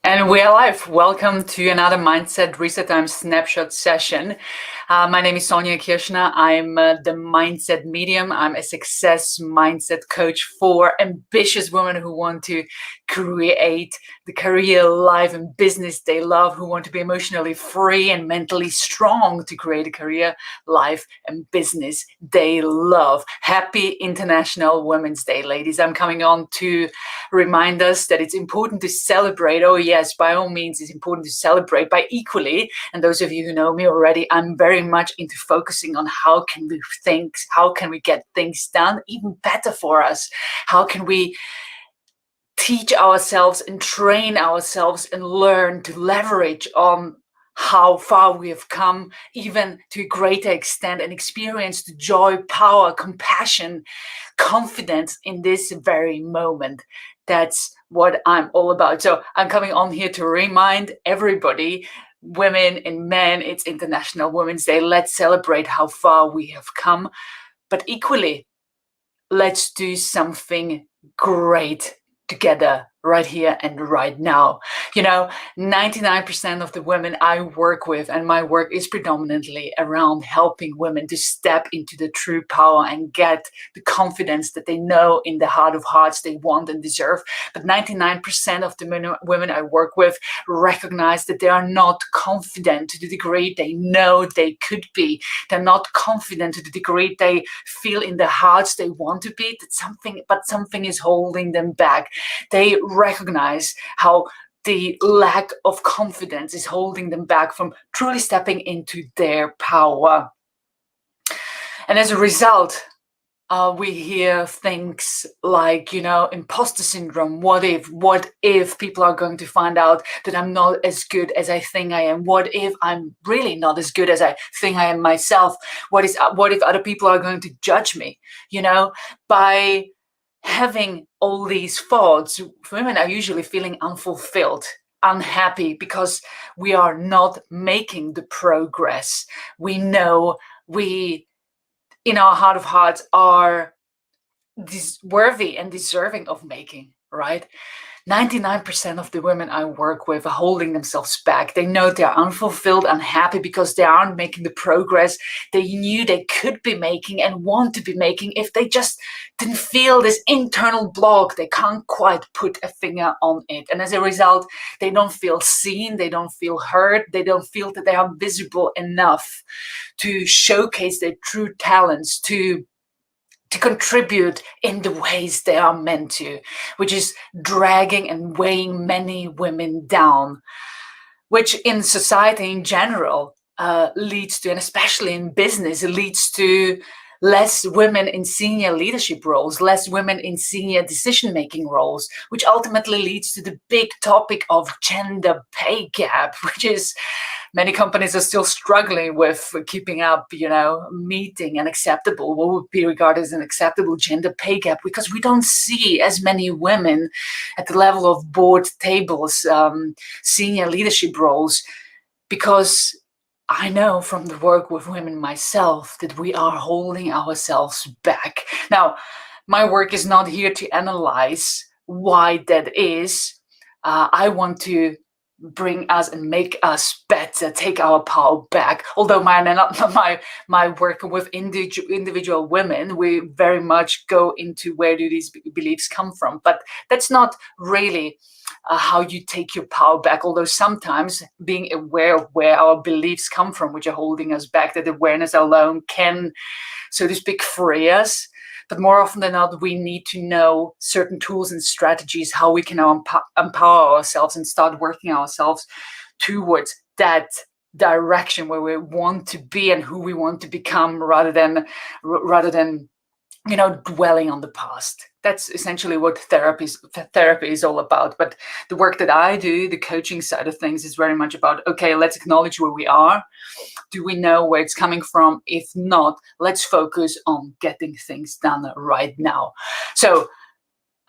And we are live. Welcome to another Mindset Reset Time Snapshot session. My name is Sonia Kirschner. I'm the Mindset Medium. I'm a success mindset coach for ambitious women who want to create the career, life, and business they love, who want to be emotionally free and mentally strong to create a career, life, and business they love. Happy International Women's Day, ladies. I'm coming on to remind us that it's important to celebrate. Oh yes, by all means, it's important to celebrate, but equally, and those of you who know me already, I'm very much into focusing on how can we get things done even better for us? How can we teach ourselves and train ourselves and learn to leverage on how far we have come, even to a greater extent, and experience the joy, power, compassion, confidence in this very moment. That's what I'm all about. So I'm coming on here to remind everybody, women and men, it's International Women's Day. Let's celebrate how far we have come, but equally, let's do something great together right here and right now. 99% of the women I work with, and my work is predominantly around helping women to step into the true power and get the confidence that they know in the heart of hearts they want and deserve. But 99% of the women I work with recognize that they are not confident to the degree they know they could be. They're not confident to the degree they feel in their hearts they want to be, but something is holding them back. They recognize how the lack of confidence is holding them back from truly stepping into their power. And as a result, we hear things like, imposter syndrome. What if people are going to find out that I'm not as good as I think I am? What if I'm really not as good as I think I am myself? What if other people are going to judge me? By having all these thoughts, women are usually feeling unfulfilled, unhappy, because we are not making the progress we know we, in our heart of hearts, are worthy and deserving of making, right? 99% of the women I work with are holding themselves back. They know they're unfulfilled, unhappy because they aren't making the progress they knew they could be making and want to be making if they just didn't feel this internal block. They can't quite put a finger on it. And as a result, they don't feel seen, they don't feel heard, they don't feel that they are visible enough to showcase their true talents, to contribute in the ways they are meant to, which is dragging and weighing many women down, which in society in general leads to, and especially in business, it leads to less women in senior leadership roles, less women in senior decision-making roles, which ultimately leads to the big topic of gender pay gap, which is many companies are still struggling with keeping up, meeting an acceptable, what would be regarded as an acceptable gender pay gap, because we don't see as many women at the level of board tables, senior leadership roles, because I know from the work with women myself that we are holding ourselves back. Now, my work is not here to analyze why that is. I want to bring us and make us better, take our power back. Although my work with individual women, we very much go into where do these beliefs come from. But that's not really how you take your power back. Although sometimes being aware of where our beliefs come from, which are holding us back, that awareness alone can, so to speak, free us. But more often than not, we need to know certain tools and strategies, how we can empower ourselves and start working ourselves towards that direction where we want to be and who we want to become, rather than dwelling on the past. That's essentially what therapy is all about. But the work that I do, the coaching side of things, is very much about, okay, let's acknowledge where we are. Do we know where it's coming from? If not, let's focus on getting things done right now. So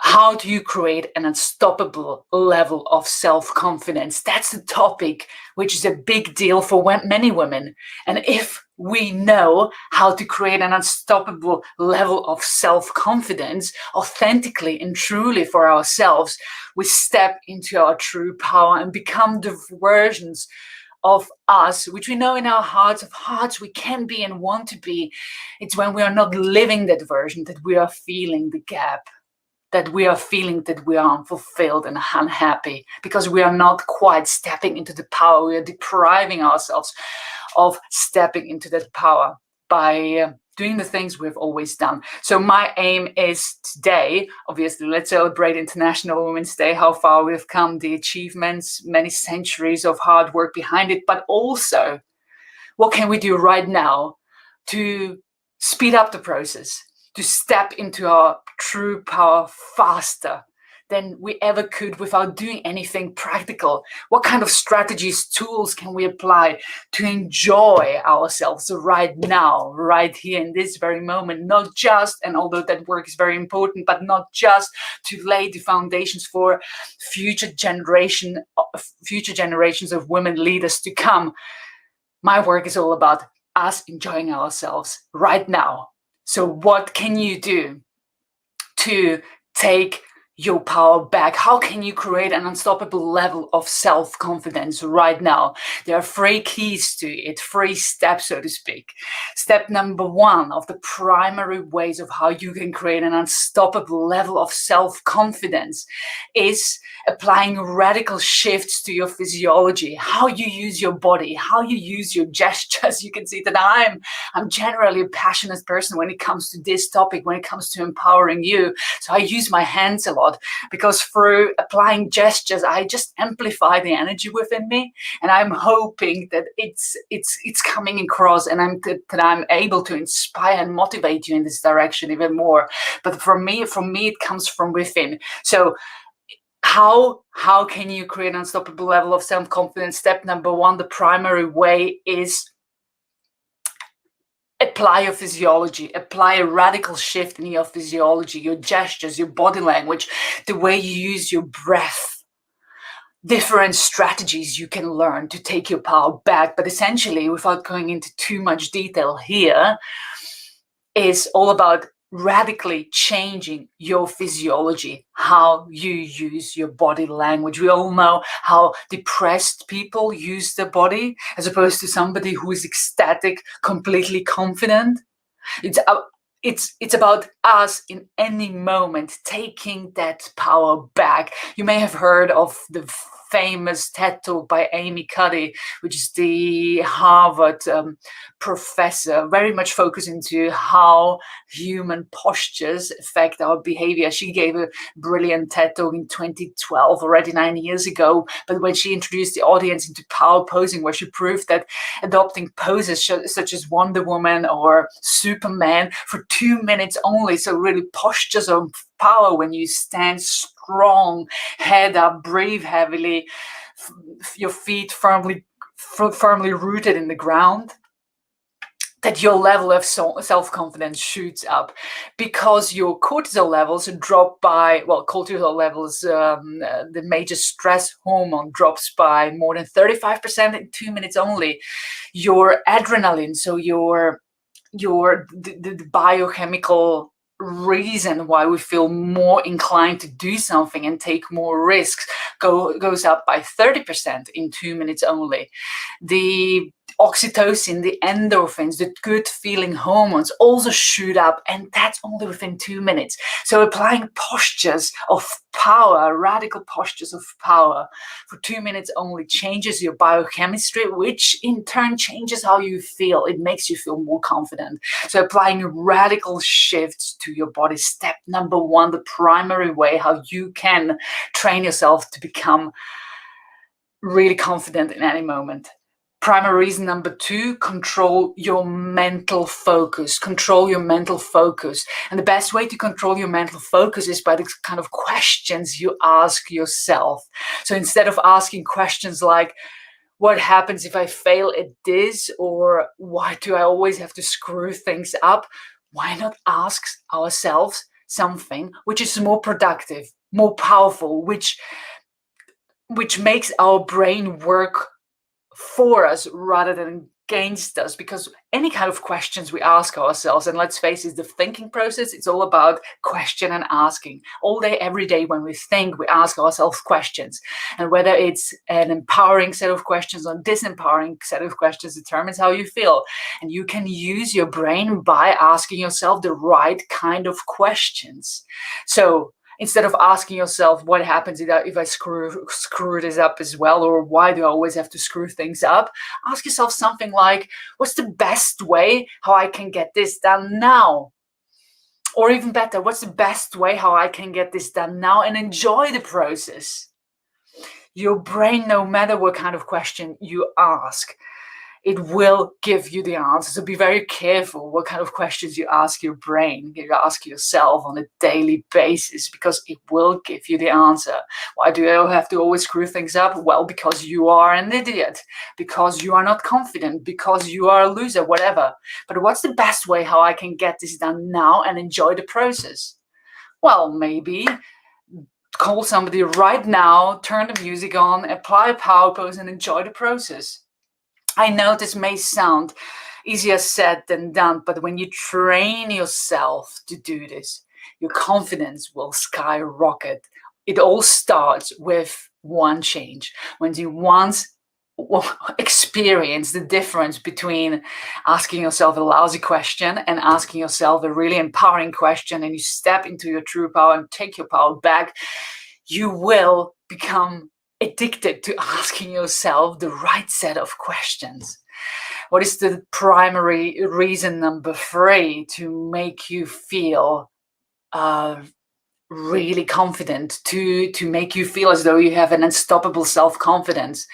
How do you create an unstoppable level of self-confidence? That's the topic, which is a big deal for many women. And if we know how to create an unstoppable level of self-confidence authentically and truly for ourselves, we step into our true power and become the versions of us, which we know in our hearts of hearts we can be and want to be. It's when we are not living that version that we are feeling the gap, that we are feeling that we are unfulfilled and unhappy because we are not quite stepping into the power. We are depriving ourselves of stepping into that power by doing the things we've always done. So my aim is today, obviously, let's celebrate International Women's Day, how far we've come, the achievements, many centuries of hard work behind it, but also what can we do right now to speed up the process, to step into our true power faster than we ever could without doing anything practical? What kind of strategies, tools can we apply to enjoy ourselves right now, right here in this very moment? Not just, and although that work is very important, but not just to lay the foundations for future generations of women leaders to come. My work is all about us enjoying ourselves right now. So what can you do to take your power back? How can you create an unstoppable level of self-confidence right now? There are 3 keys to it, 3 steps, so to speak. Step number 1 of the primary ways of how you can create an unstoppable level of self-confidence is applying radical shifts to your physiology, how you use your body, how you use your gestures. You can see that I'm generally a passionate person when it comes to this topic, when it comes to empowering you. So I use my hands a lot because through applying gestures, I just amplify the energy within me, and I'm hoping that it's coming across, and that I'm able to inspire and motivate you in this direction even more. But for me, it comes from within. So how can you create an unstoppable level of self-confidence? Step number 1, the primary way is apply your physiology, apply a radical shift in your physiology, your gestures, your body language, the way you use your breath. Different strategies you can learn to take your power back, but essentially, without going into too much detail here, is all about radically changing your physiology, how you use your body language. We all know how depressed people use their body as opposed to somebody who is ecstatic, completely confident. It's about us in any moment taking that power back. You may have heard of the famous TED Talk by Amy Cuddy, which is the Harvard professor, very much focused into how human postures affect our behavior. She gave a brilliant TED Talk in 2012, already 9 years ago, but when she introduced the audience into power posing, where she proved that adopting poses such as Wonder Woman or Superman for 2 minutes only, so really postures of power when you stand strong, head up, breathe heavily, your feet firmly rooted in the ground, that your level of self-confidence shoots up because your cortisol levels drop by, well, cortisol levels, the major stress hormone, drops by more than 35% in 2 minutes only. Your adrenaline, so the biochemical reason why we feel more inclined to do something and take more risks, goes up by 30% in 2 minutes only. The oxytocin, the endorphins, the good feeling hormones also shoot up, and that's only within 2 minutes. So applying postures of power, radical postures of power for 2 minutes only changes your biochemistry, which in turn changes how you feel. It makes you feel more confident. So applying radical shifts to your body. Step number 1, the primary way how you can train yourself to become really confident in any moment. Primary reason number 2, control your mental focus. Control your mental focus. And the best way to control your mental focus is by the kind of questions you ask yourself. So instead of asking questions like, what happens if I fail at this? Or why do I always have to screw things up? Why not ask ourselves, something which is more productive, more powerful, which makes our brain work for us rather than against us. Because any kind of questions we ask ourselves, and let's face it, the thinking process, it's all about question and asking. All day, every day, when we think, we ask ourselves questions. And whether it's an empowering set of questions or a disempowering set of questions determines how you feel. And you can use your brain by asking yourself the right kind of questions. So instead of asking yourself what happens if I screw this up as well, or why do I always have to screw things up, ask yourself something like, what's the best way how I can get this done now? Or even better, what's the best way how I can get this done now and enjoy the process? Your brain, no matter what kind of question you ask, it will give you the answer. So be very careful what kind of questions you ask your brain, you ask yourself on a daily basis, because it will give you the answer. Why do you have to always screw things up? Well, because you are an idiot, because you are not confident, because you are a loser, whatever. But what's the best way how I can get this done now and enjoy the process? Well, maybe call somebody right now, turn the music on, apply a power pose and enjoy the process. I know this may sound easier said than done, but when you train yourself to do this, your confidence will skyrocket. It all starts with one change. When you once experience the difference between asking yourself a lousy question and asking yourself a really empowering question, and you step into your true power and take your power back, you will become addicted to asking yourself the right set of questions. What is the primary reason, number 3, to make you feel really confident, to make you feel as though you have an unstoppable self-confidence?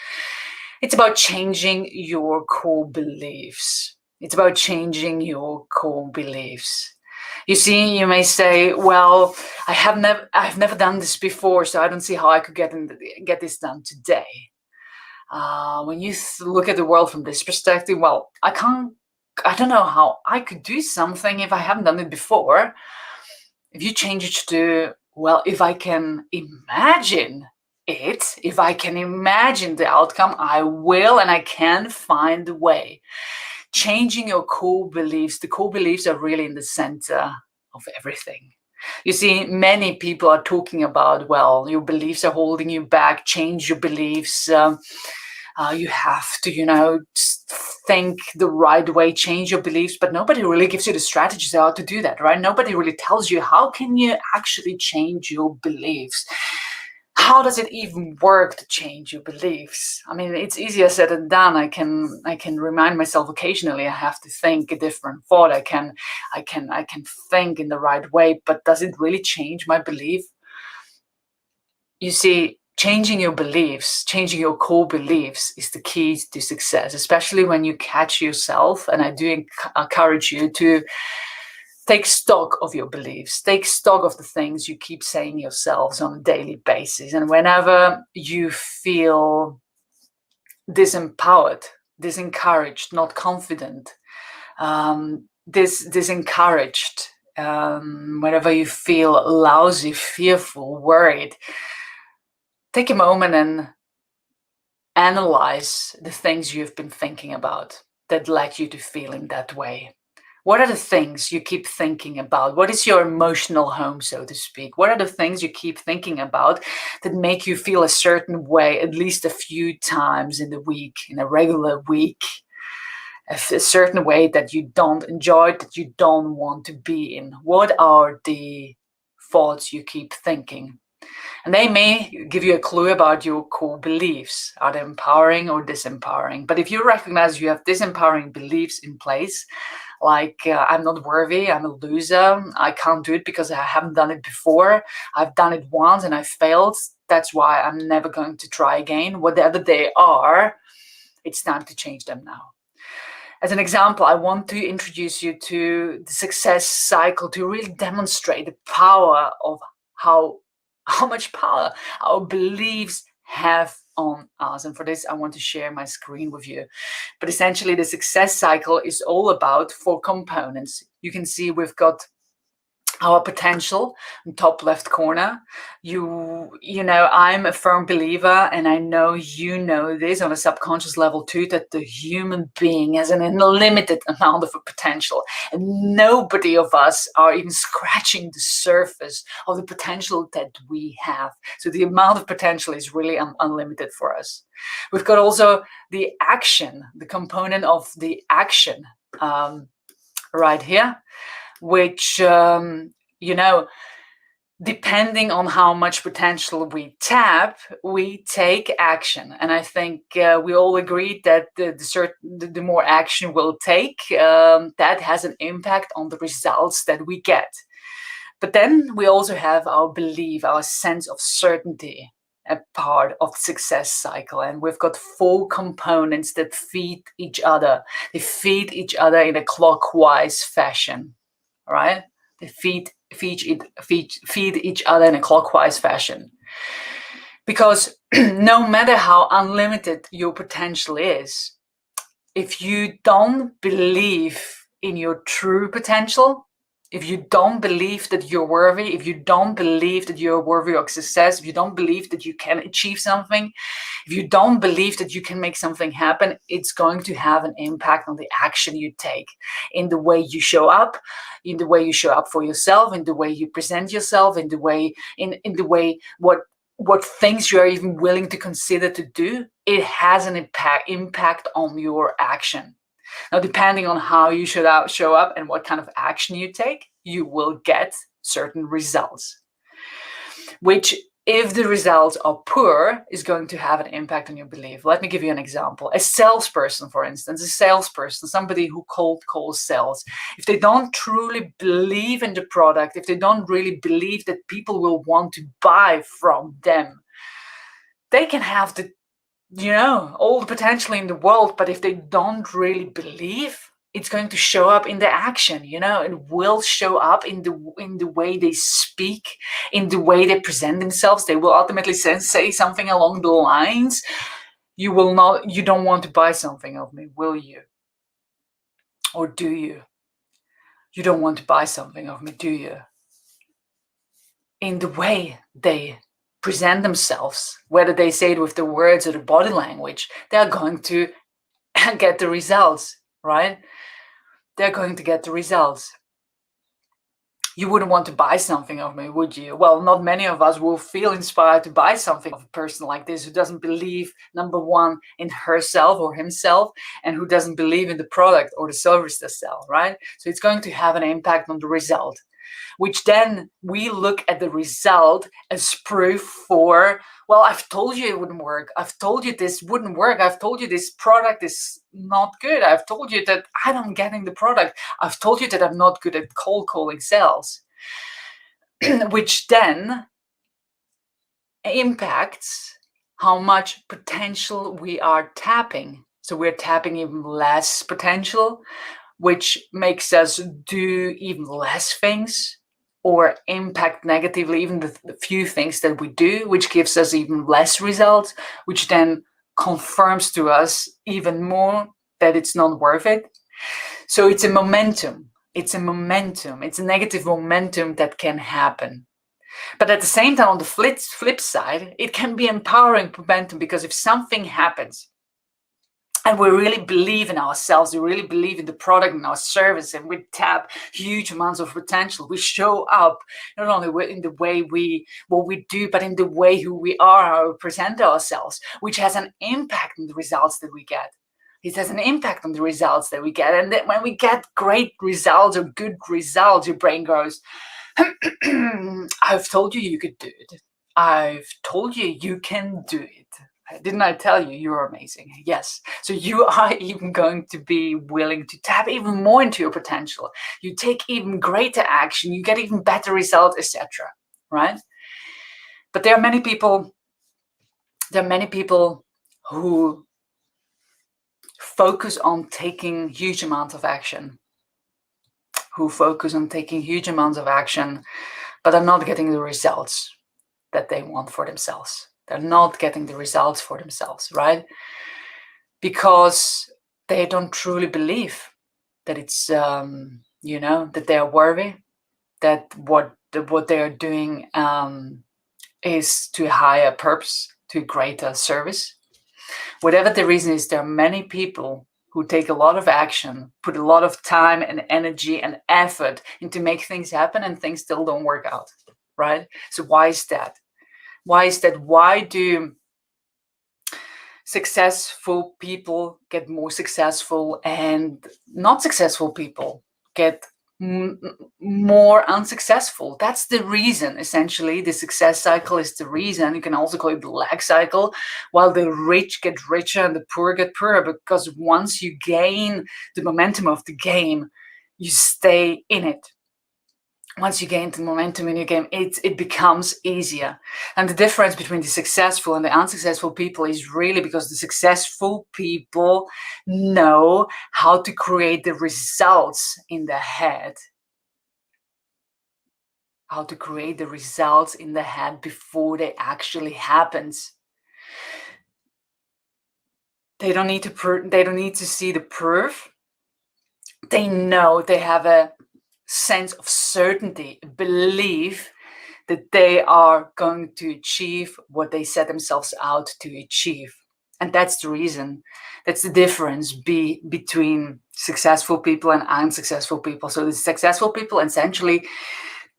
It's about changing your core beliefs. It's about changing your core beliefs. You see, you may say, well, I've never done this before, so I don't see how I could get this done today. When you look at the world from this perspective, well, I don't know how I could do something if I haven't done it before. If you change it to, well, if I can imagine it, if I can imagine the outcome, I will, and I can find a way. Changing your core beliefs. The core beliefs are really in the center of everything. You see, many people are talking about, well, your beliefs are holding you back. Change your beliefs. You have to, think the right way, change your beliefs, but nobody really gives you the strategies how to do that, right? Nobody really tells you how can you actually change your beliefs. How does it even work to change your beliefs? I mean, it's easier said than done. I can remind myself occasionally I have to think a different thought. I can think in the right way, but does it really change my belief? You see, changing your beliefs, changing your core beliefs is the key to success, especially when you catch yourself. And I do encourage you to take stock of your beliefs, take stock of the things you keep saying yourselves on a daily basis. And whenever you feel disempowered, disencouraged, not confident, disencouraged, whenever you feel lousy, fearful, worried, take a moment and analyze the things you've been thinking about that led you to feeling that way. What are the things you keep thinking about? What is your emotional home, so to speak? What are the things you keep thinking about that make you feel a certain way at least a few times in the week, in a regular week? A certain way that you don't enjoy, that you don't want to be in. What are the thoughts you keep thinking? And they may give you a clue about your core beliefs. Are they empowering or disempowering? But if you recognize you have disempowering beliefs in place, like I'm not worthy, I'm a loser, I can't do it because I haven't done it before, I've done it once and I failed, that's why I'm never going to try again, whatever they are, it's time to change them now. As an example, I want to introduce you to the success cycle to really demonstrate the power of how much power our beliefs have on us. And for this, I want to share my screen with you. But essentially, the success cycle is all about 4 components. You can see we've got our potential in top left corner. You know, I'm a firm believer, and I know you know this on a subconscious level too, that the human being has an unlimited amount of potential, and nobody of us are even scratching the surface of the potential that we have. So the amount of potential is really unlimited for us. We've got also the action, the component of the action, right here, which, you know, depending on how much potential we tap, we take action. And I think we all agree that the more action we'll take, that has an impact on the results that we get. But then we also have our belief, our sense of certainty, a part of the success cycle. And we've got 4 components that feed each other. They feed each other in a clockwise fashion, right? They feed each other in a clockwise fashion. Because no matter how unlimited your potential is, if you don't believe in your true potential, if you don't believe that you're worthy, if you don't believe that you're worthy of success, if you don't believe that you can achieve something, if you don't believe that you can make something happen, it's going to have an impact on the action you take, in the way you show up, in the way you show up for yourself, in the way you present yourself, in the way what things you are even willing to consider to do. It has an impact on your action. Now, depending on how you show up and what kind of action you take, you will get certain results, which, if the results are poor, is going to have an impact on your belief. Let me give you an example. A salesperson, for instance, somebody who cold calls sales, if they don't truly believe in the product, if they don't really believe that people will want to buy from them, they can have all the potential in the world, but if they don't really believe, it's going to show up in the action. It will show up in the way they speak, in the way they present themselves. They will ultimately say something along the lines, you don't want to buy something of me, will you? Or do you? You don't want to buy something of me, do you? In the way they present themselves, whether they say it with the words or the body language, they're going to get the results, right? They're going to get the results. You wouldn't want to buy something of me, would you? Well, not many of us will feel inspired to buy something of a person like this, who doesn't believe, number one, in herself or himself, and who doesn't believe in the product or the service they sell, right? So it's going to have an impact on the result, which then we look at the result as proof for, well, I've told you it wouldn't work. I've told you this wouldn't work. I've told you this product is not good. I've told you that I'm getting the product. I've told you that I'm not good at cold calling sales, which then impacts how much potential we are tapping. So we're tapping even less potential, which makes us do even less things, or impact negatively even the few things that we do, which gives us even less results, which then confirms to us even more that it's not worth it. So it's a momentum. It's a negative momentum that can happen. But at the same time, on the flip side, it can be empowering momentum, because if something happens and we really believe in ourselves, we really believe in the product and our service, and we tap huge amounts of potential, we show up not only in the way what we do, but in the way who we are, how we present ourselves, which has an impact on the results that we get. It has an impact on the results that we get. And then when we get great results or good results, your brain goes, I've told you you could do it. I've told you you can do it. Didn't I tell you you're amazing? Yes. So you are even going to be willing to tap even more into your potential. You take even greater action. You get even better results, etc. Right? But there are many people who focus on taking huge amounts of action, but are not getting the results that they want for themselves. They're not getting the results for themselves, right? Because they don't truly believe that it's, that they are worthy, that what they are doing is to a higher purpose, to a greater service. Whatever the reason is, there are many people who take a lot of action, put a lot of time and energy and effort into make things happen, and things still don't work out, right? So why is that? Why is that? Why do successful people get more successful and not successful people get more unsuccessful? That's the reason. Essentially, the success cycle is the reason. You can also call it the lag cycle. While the rich get richer and the poor get poorer, because once you gain the momentum of the game, you stay in it. Once you gain the momentum in your game, it becomes easier. And the difference between the successful and the unsuccessful people is really because the successful people know how to create the results in their head. How to create the results in the head before they actually happens. They don't need to see the proof. They know, they have a sense of certainty, belief that they are going to achieve what they set themselves out to achieve. And that's the reason. That's the difference between successful people and unsuccessful people. So the successful people essentially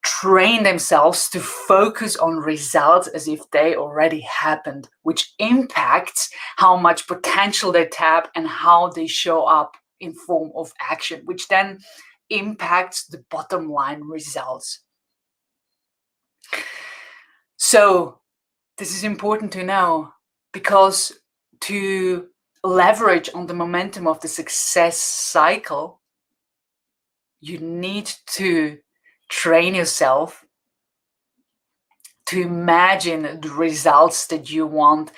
train themselves to focus on results as if they already happened, which impacts how much potential they tap and how they show up in form of action, which then impacts the bottom line results. So this is important to know, because to leverage on the momentum of the success cycle, you need to train yourself to imagine the results that you want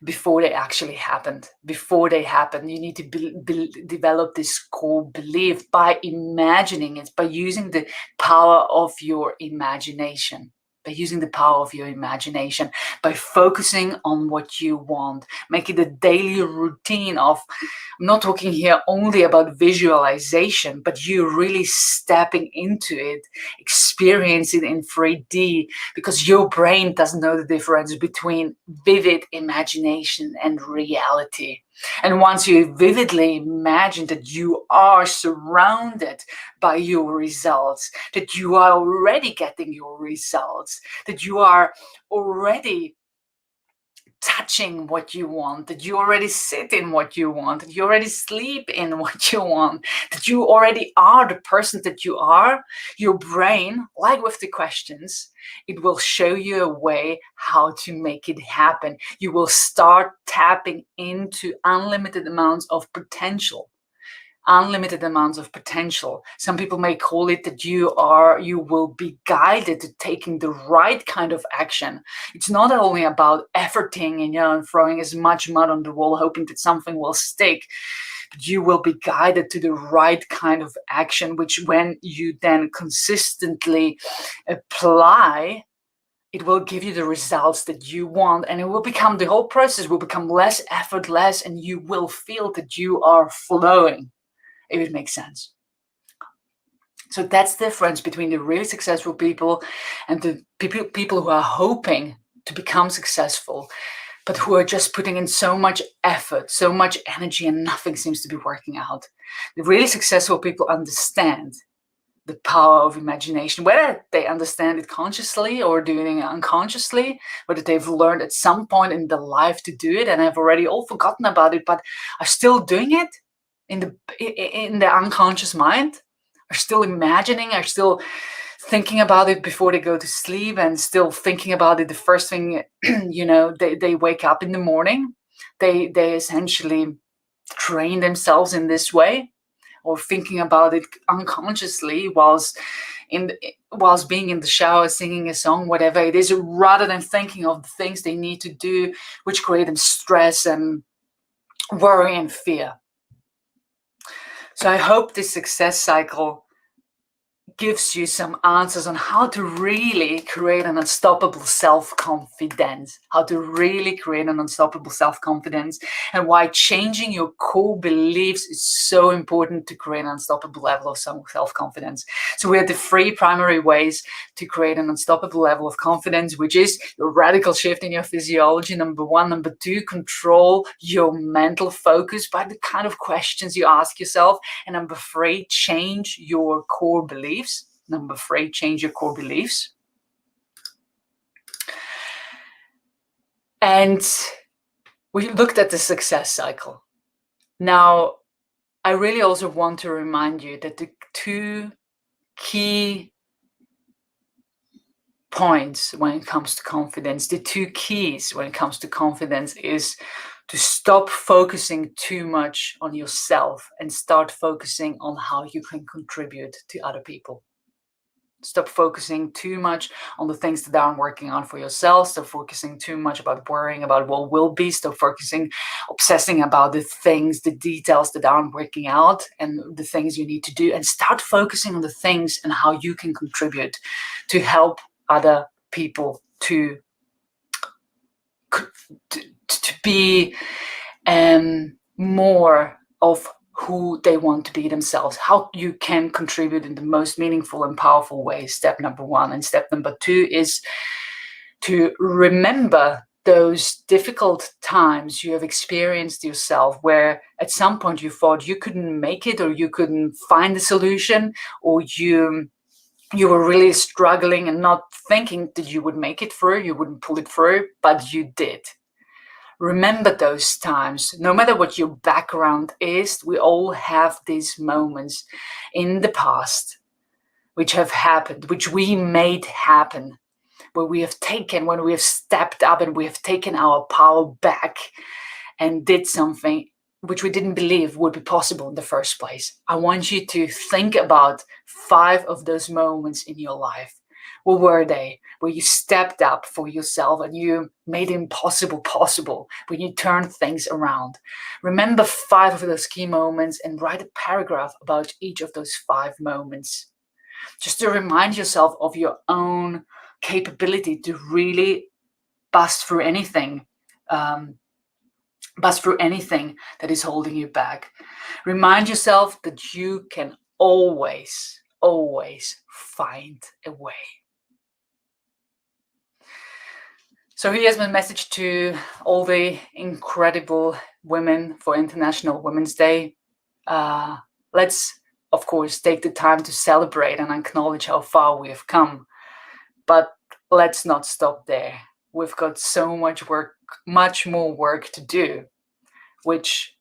before they actually happened. Before they happen, you need to develop this core belief by imagining it, by using the power of your imagination. By using the power of your imagination, by focusing on what you want, make it a daily routine of, I'm not talking here only about visualization, but you really stepping into it, experience it in 3D, because your brain doesn't know the difference between vivid imagination and reality. And once you vividly imagine that you are surrounded by your results, that you are already getting your results, that you are already touching what you want, that you already sit in what you want, that you already sleep in what you want, that you already are the person that you are, your brain, like with the questions, it will show you a way how to make it happen. You will start tapping into unlimited amounts of potential. Unlimited amounts of potential. Some people may call it that you will be guided to taking the right kind of action. It's not only about efforting and throwing as much mud on the wall, hoping that something will stick. But you will be guided to the right kind of action, which when you then consistently apply, it will give you the results that you want, and it will become, the whole process will become less effortless, and you will feel that you are flowing. If it makes sense. So that's the difference between the really successful people and the people who are hoping to become successful, but who are just putting in so much effort, so much energy, and nothing seems to be working out. The really successful people understand the power of imagination, whether they understand it consciously or doing it unconsciously, whether they've learned at some point in their life to do it and have already all forgotten about it, but are still doing it in the unconscious mind, are still imagining, are still thinking about it before they go to sleep, and still thinking about it the first thing they wake up in the morning. They essentially train themselves in this way, or thinking about it unconsciously whilst being in the shower, singing a song, whatever it is, rather than thinking of the things they need to do, which create them stress and worry and fear. So I hope this success cycle gives you some answers on how to really create an unstoppable self-confidence, and why changing your core beliefs is so important to create an unstoppable level of self-confidence. So we have the 3 primary ways to create an unstoppable level of confidence, which is a radical shift in your physiology, number 1. Number 2, control your mental focus by the kind of questions you ask yourself. And number 3, change your core beliefs. And we looked at the success cycle. Now, I really also want to remind you that the 2 key points when it comes to confidence, the 2 keys when it comes to confidence, is to stop focusing too much on yourself and start focusing on how you can contribute to other people. Stop focusing too much on the things that aren't working on for yourself. Stop focusing too much about worrying about what will be. Stop obsessing about the things, the details that aren't working out and the things you need to do, and start focusing on the things and how you can contribute to help other people to be more of who they want to be themselves, how you can contribute in the most meaningful and powerful way. Step number 1. And step number 2 is to remember those difficult times you have experienced yourself, where at some point you thought you couldn't make it, or you couldn't find a solution, or you were really struggling and not thinking that you would make it through, you wouldn't pull it through, but you did. Remember those times. No matter what your background is, we all have these moments in the past which have happened, which we made happen, when we have stepped up and we have taken our power back and did something which we didn't believe would be possible in the first place. I want you to think about 5 of those moments in your life. What were they? Where you stepped up for yourself and you made the impossible possible, when you turned things around. Remember 5 of those key moments and write a paragraph about each of those 5 moments, just to remind yourself of your own capability to really bust through anything that is holding you back. Remind yourself that you can always find a way. So here's my message to all the incredible women for International Women's Day. Let's, of course, take the time to celebrate and acknowledge how far we have come. But let's not stop there. We've got so much work, much more work to do, which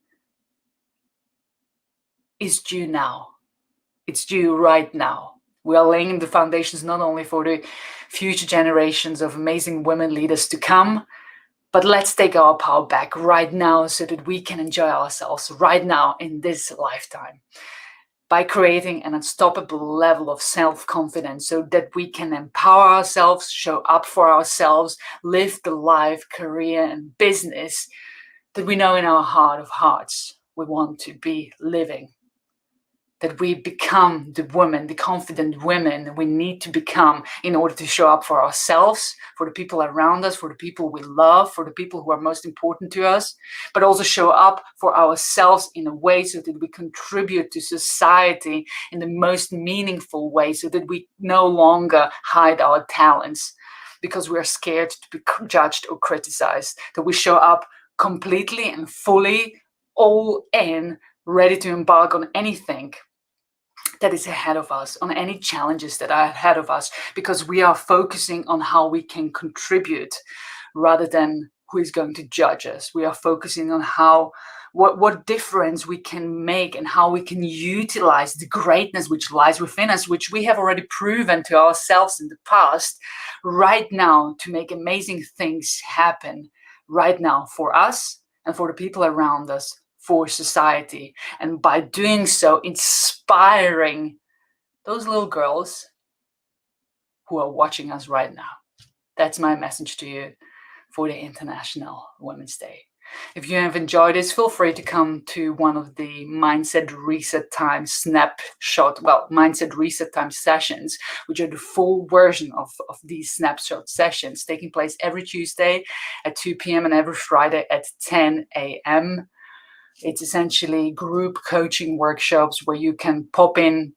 is due now. It's due right now. We are laying the foundations not only for the future generations of amazing women leaders to come, but let's take our power back right now so that we can enjoy ourselves right now in this lifetime, by creating an unstoppable level of self-confidence so that we can empower ourselves, show up for ourselves, live the life, career, and business that we know in our heart of hearts we want to be living. That we become the women, the confident women we need to become in order to show up for ourselves, for the people around us, for the people we love, for the people who are most important to us, but also show up for ourselves in a way so that we contribute to society in the most meaningful way, so that we no longer hide our talents because we are scared to be judged or criticized, that we show up completely and fully, all in, ready to embark on anything that is ahead of us, on any challenges that are ahead of us, because we are focusing on how we can contribute rather than who is going to judge us. We are focusing on what difference we can make and how we can utilize the greatness which lies within us, which we have already proven to ourselves in the past, right now, to make amazing things happen right now for us and for the people around us, for society, and by doing so, inspiring those little girls who are watching us right now. That's my message to you for the International Women's Day. If you have enjoyed this, feel free to come to one of the Mindset Reset Time Mindset Reset Time sessions, which are the full version of these snapshot sessions taking place every Tuesday at 2 p.m. and every Friday at 10 a.m. It's essentially group coaching workshops where you can pop in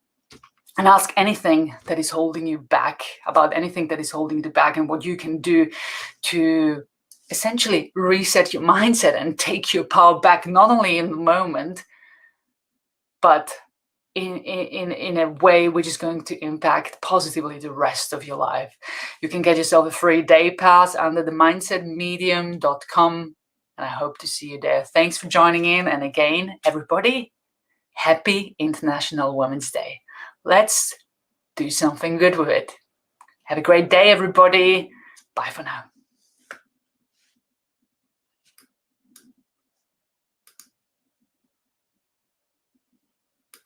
and ask anything that is holding you back, about anything that is holding you back, and what you can do to essentially reset your mindset and take your power back, not only in the moment, but in a way which is going to impact positively the rest of your life. You can get yourself a free day pass under the mindsetmedium.com, and I hope to see you there. Thanks for joining in, and again, everybody, happy International Women's Day. Let's do something good with it. Have a great day, everybody. Bye for now.